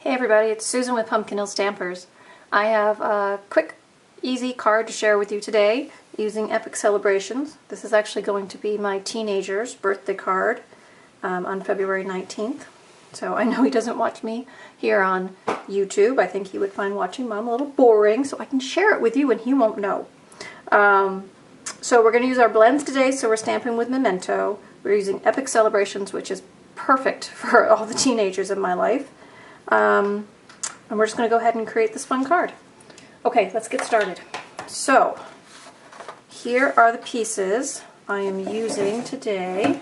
Hey everybody, it's Susan with Pumpkin Hill Stampers. I have a quick, easy card to share with you today using Epic Celebrations. This is actually going to be my teenager's birthday card on February 19th. So I know he doesn't watch me here on YouTube. I think he would find watching Mom a little boring, so I can share it with you and he won't know. So we're going to use our blends today, so we're stamping with Memento. We're using Epic Celebrations, which is perfect for all the teenagers in my life. And we're just going to go ahead and create this fun card. Okay, let's get started. So, here are the pieces I am using today.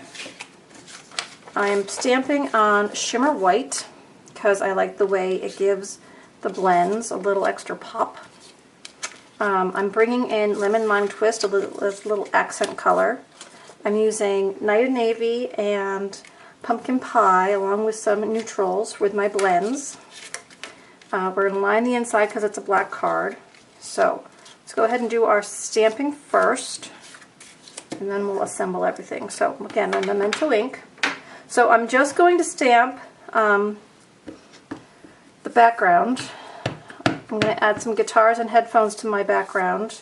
I am stamping on Shimmer White because I like the way it gives the blends a little extra pop. I'm bringing in Lemon Lime Twist, a little accent color. I'm using Night of Navy and Pumpkin Pie along with some neutrals with my blends. We're going to line the inside because it's a black card. So let's go ahead and do our stamping first and then we'll assemble everything. So again, the Memento ink. So I'm just going to stamp the background. I'm going to add some guitars and headphones to my background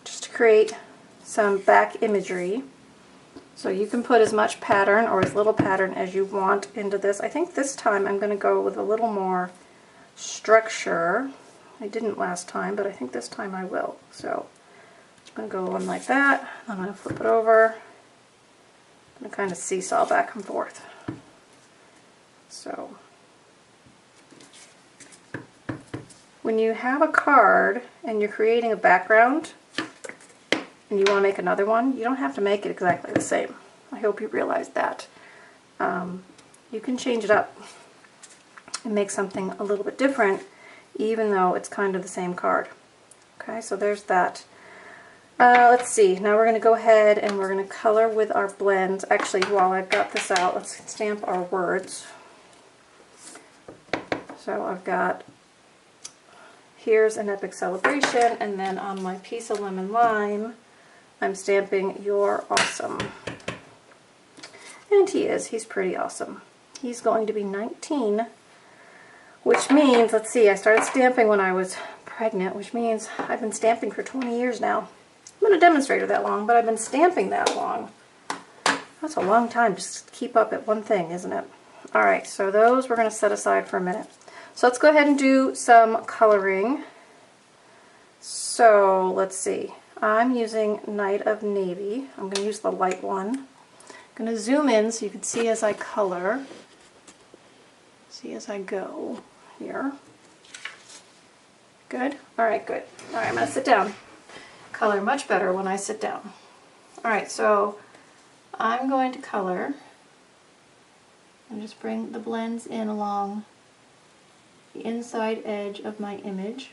just to create some back imagery. So you can put as much pattern or as little pattern as you want into this. I think this time I'm going to go with a little more structure. I didn't last time, but I think this time I will. So I'm going to go on like that. I'm going to flip it over. I'm going to kind of seesaw back and forth. So when you have a card and you're creating a background, and you want to make another one, you don't have to make it exactly the same. I hope you realize that. You can change it up and make something a little bit different, even though it's kind of the same card. Okay, so there's that. Let's see, now we're going to go ahead and we're going to color with our blends. Actually, while I've got this out, let's stamp our words. So I've got, here's an Epic Celebration, and then on my piece of Lemon Lime, I'm stamping You're Awesome. And he's pretty awesome. He's going to be 19, which means, let's see, I started stamping when I was pregnant, which means I've been stamping for 20 years now. I've been a demonstrator that long, but I've been stamping that long. That's a long time just to keep up at one thing, isn't it? Alright, so those we're going to set aside for a minute. So let's go ahead and do some coloring. So, let's see. I'm using Night of Navy. I'm going to use the light one. I'm going to zoom in so you can see as I color. See as I go here. Good? Alright, good. Alright, I'm going to sit down. Color much better when I sit down. Alright, so I'm going to color and just bring the blends in along the inside edge of my image.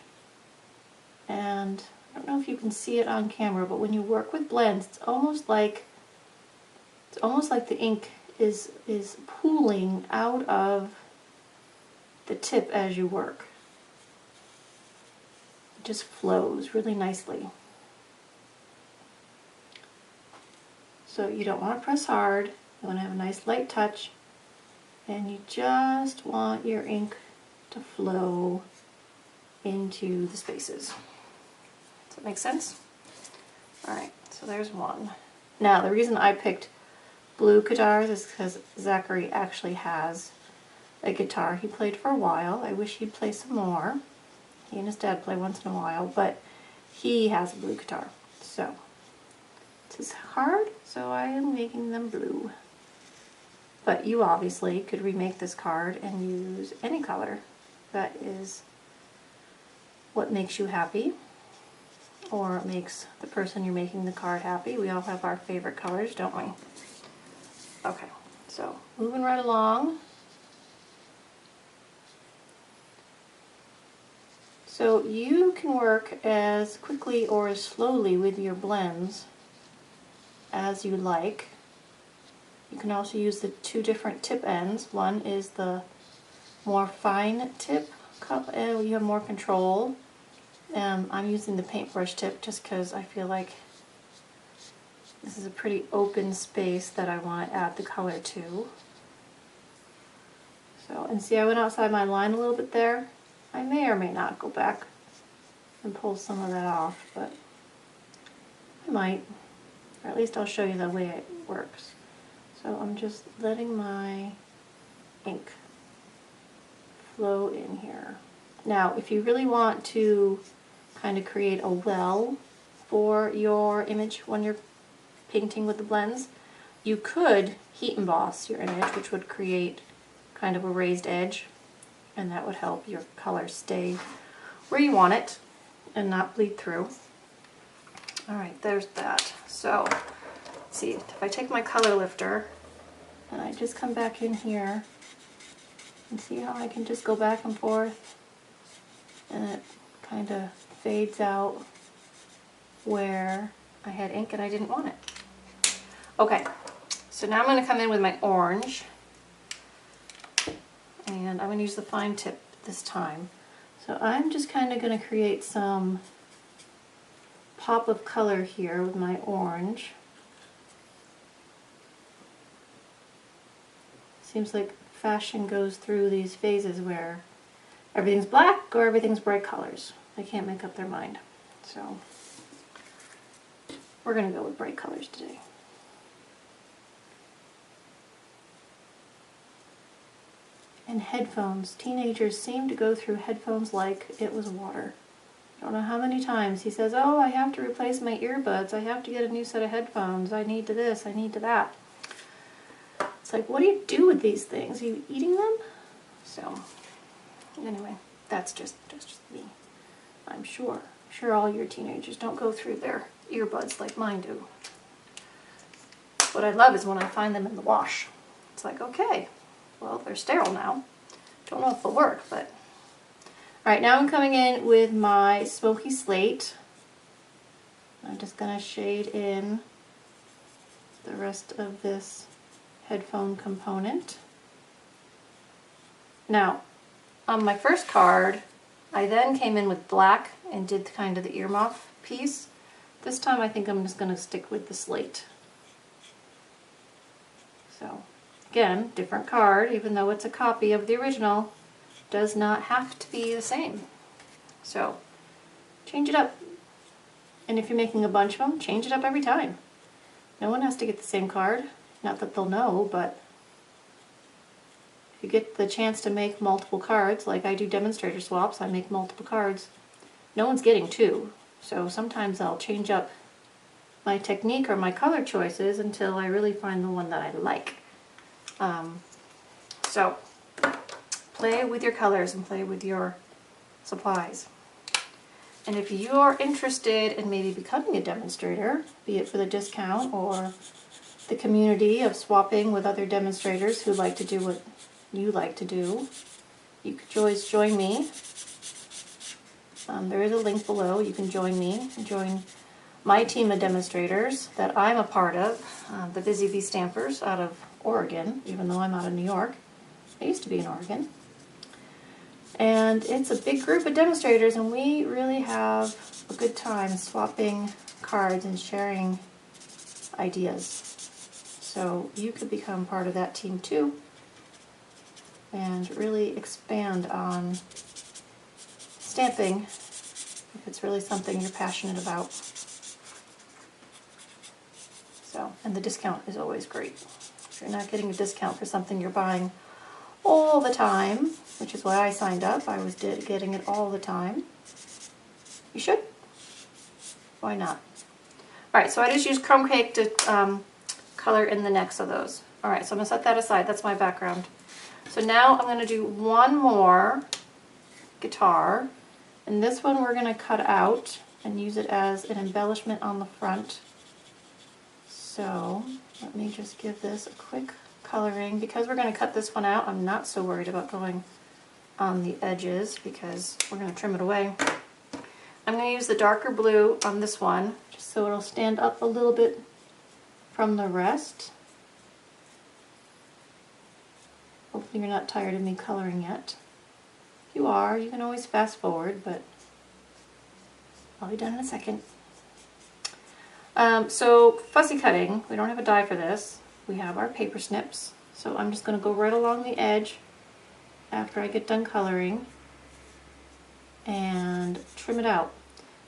And I don't know if you can see it on camera, but when you work with blends, it's almost like the ink is pooling out of the tip as you work. It just flows really nicely. So you don't want to press hard, you want to have a nice light touch, and you just want your ink to flow into the spaces. Does that make sense? Alright, so there's one. Now, the reason I picked blue guitars is because Zachary actually has a guitar he played for a while. I wish he'd play some more. He and his dad play once in a while, but he has a blue guitar. So, it's his card, so I am making them blue. But you obviously could remake this card and use any color. That is what makes you happy, or makes the person you're making the card happy. We all have our favorite colors, don't we? Okay, so moving right along. So you can work as quickly or as slowly with your blends as you like. You can also use the two different tip ends. One is the more fine tip, you have more control. I'm using the paintbrush tip just because I feel like this is a pretty open space that I want to add the color to. So, and see I went outside my line a little bit there. I may or may not go back and pull some of that off, but I might. Or at least I'll show you the way it works. So I'm just letting my ink flow in here. Now, if you really want to kind of create a well for your image when you're painting with the blends, you could heat emboss your image, which would create kind of a raised edge, and that would help your color stay where you want it and not bleed through. Alright, there's that. So, let's see, if I take my color lifter and I just come back in here and see how I can just go back and forth and it kind of fades out where I had ink and I didn't want it. Okay, so now I'm going to come in with my orange, and I'm going to use the fine tip this time. So I'm just kind of going to create some pop of color here with my orange. Seems like fashion goes through these phases where everything's black or everything's bright colors. They can't make up their mind. So we're going to go with bright colors today. And headphones. Teenagers seem to go through headphones like it was water. I don't know how many times he says, oh, I have to replace my earbuds. I have to get a new set of headphones. I need to this. I need to that. It's like, what do you do with these things? Are you eating them? So, anyway, that's just me. I'm sure all your teenagers don't go through their earbuds like mine do. What I love is when I find them in the wash. It's like, okay, well, they're sterile now. Don't know if they'll work, but... Alright, now I'm coming in with my Smokey Slate. I'm just going to shade in the rest of this headphone component. Now, on my first card, I then came in with black and did kind of the earmuff piece. This time I think I'm just going to stick with the slate. So, again, different card, even though it's a copy of the original, does not have to be the same. So, change it up. And if you're making a bunch of them, change it up every time. No one has to get the same card. Not that they'll know, but if you get the chance to make multiple cards, like I do demonstrator swaps, I make multiple cards, no one's getting two. So sometimes I'll change up my technique or my color choices until I really find the one that I like. So play with your colors and play with your supplies. And if you're interested in maybe becoming a demonstrator, be it for the discount or the community of swapping with other demonstrators who like to do what you like to do, you could always join me. There is a link below. You can join me and join my team of demonstrators that I'm a part of, the Busy Bee Stampers out of Oregon, even though I'm out of New York. I used to be in Oregon. And it's a big group of demonstrators, and we really have a good time swapping cards and sharing ideas. So you could become part of that team too and really expand on stamping if it's really something you're passionate about. So, and the discount is always great. If you're not getting a discount for something you're buying all the time, which is why I signed up, I was getting it all the time, you should. Why not? Alright, so I just used Crumb Cake to color in the necks of those. Alright, so I'm going to set that aside. That's my background. So now I'm going to do one more guitar, and this one we're going to cut out and use it as an embellishment on the front. So let me just give this a quick coloring. Because we're going to cut this one out, I'm not so worried about going on the edges because we're going to trim it away. I'm going to use the darker blue on this one just so it'll stand up a little bit from the rest. Hopefully you're not tired of me coloring yet. If you are, you can always fast forward, but I'll be done in a second. So fussy cutting, we don't have a die for this. We have our paper snips. So I'm just going to go right along the edge after I get done coloring and trim it out.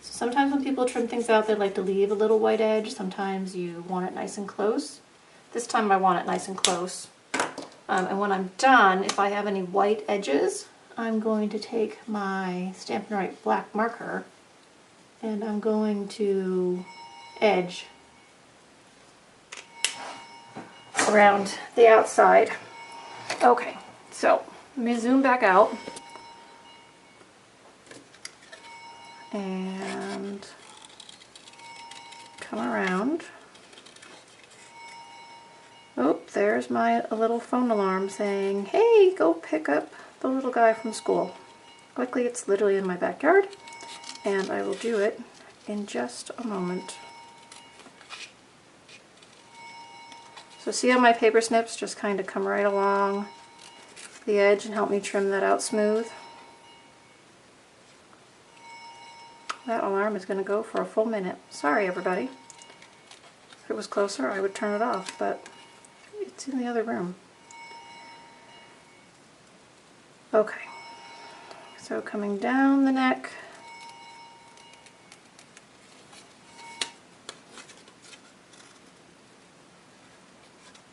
So sometimes when people trim things out, they like to leave a little white edge. Sometimes you want it nice and close. This time I want it nice and close. And when I'm done, if I have any white edges, I'm going to take my Stampin' Up black marker and I'm going to edge around the outside. Okay, so let me zoom back out and come around. Oh, there's my little phone alarm saying, hey, go pick up the little guy from school. Luckily, it's literally in my backyard, and I will do it in just a moment. So see how my paper snips just kind of come right along the edge and help me trim that out smooth? That alarm is going to go for a full minute. Sorry, everybody. If it was closer, I would turn it off, but it's in the other room. Okay, so coming down the neck,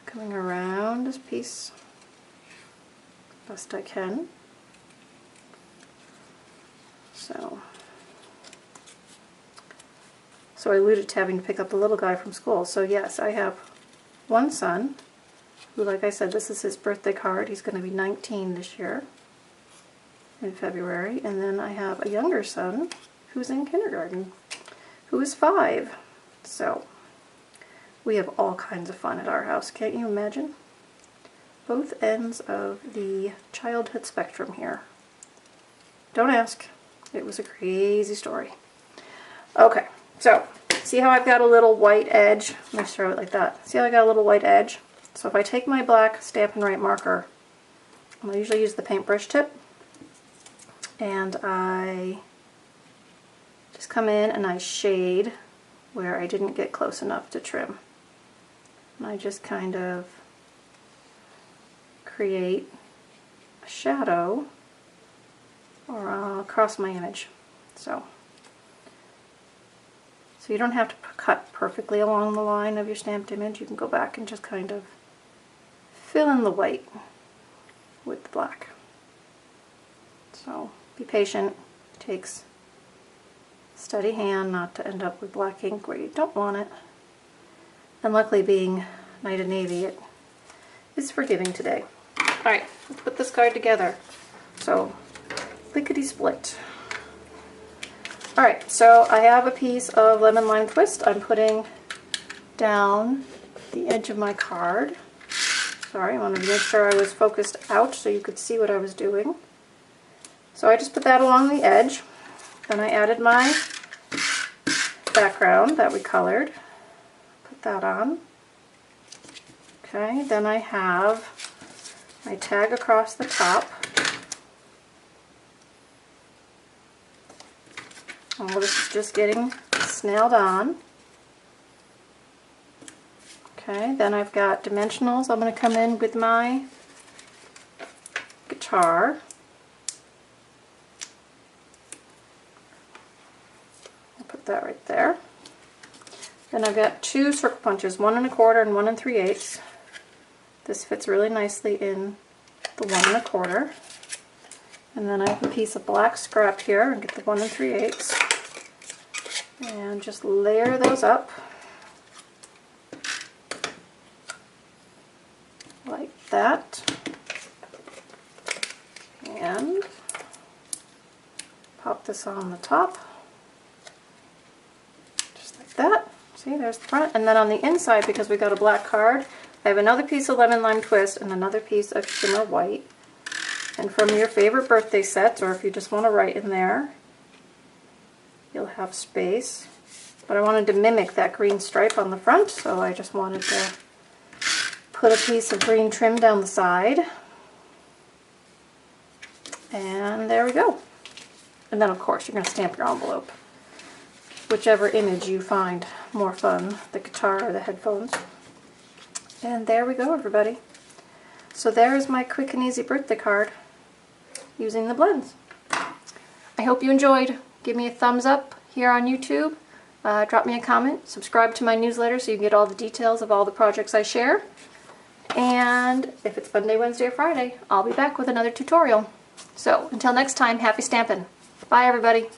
coming around this piece best I can. So I alluded to having to pick up the little guy from school. So yes, I have one son who, like I said, this is his birthday card. He's going to be 19 this year in February. And then I have a younger son who's in kindergarten, who is 5. So we have all kinds of fun at our house. Can't you imagine? Both ends of the childhood spectrum here. Don't ask. It was a crazy story. Okay, so see how I've got a little white edge? Let me throw it like that. See how I got a little white edge? So if I take my black Stampin' Up marker, I usually use the paintbrush tip, and I just come in and I shade where I didn't get close enough to trim. And I just kind of create a shadow or across my image. So you don't have to cut perfectly along the line of your stamped image. You can go back and just kind of fill in the white with the black. So be patient. It takes a steady hand not to end up with black ink where you don't want it. And luckily, being Night of Navy, it is forgiving today. Alright, let's put this card together. So, lickety-split. Alright, so I have a piece of lemon lime twist I'm putting down the edge of my card. Sorry, I wanted to make sure I was focused out so you could see what I was doing. So I just put that along the edge. Then I added my background that we colored. Put that on. Okay, then I have my tag across the top. All this is just getting snailed on. Okay, then I've got dimensionals. I'm going to come in with my guitar. I'll put that right there. Then I've got 2 circle punches, 1 1/4 and 1 3/8. This fits really nicely in the 1 1/4. And then I have a piece of black scrap here and get the 1 3/8. And just layer those up like that. And pop this on the top. Just like that. See, there's the front. And then on the inside, because we got a black card, I have another piece of lemon lime twist and another piece of shimmer white. And from your favorite birthday sets, or if you just want to write in there, you'll have space. But I wanted to mimic that green stripe on the front, so I just wanted to put a piece of green trim down the side. And there we go. And then of course you're going to stamp your envelope. Whichever image you find more fun, the guitar or the headphones. And there we go, everybody. So there is my quick and easy birthday card. using the blends. I hope you enjoyed. Give me a thumbs up here on YouTube. Drop me a comment. Subscribe to my newsletter so you can get all the details of all the projects I share. And if it's Monday, Wednesday, or Friday, I'll be back with another tutorial. So until next time, happy stamping. Bye everybody.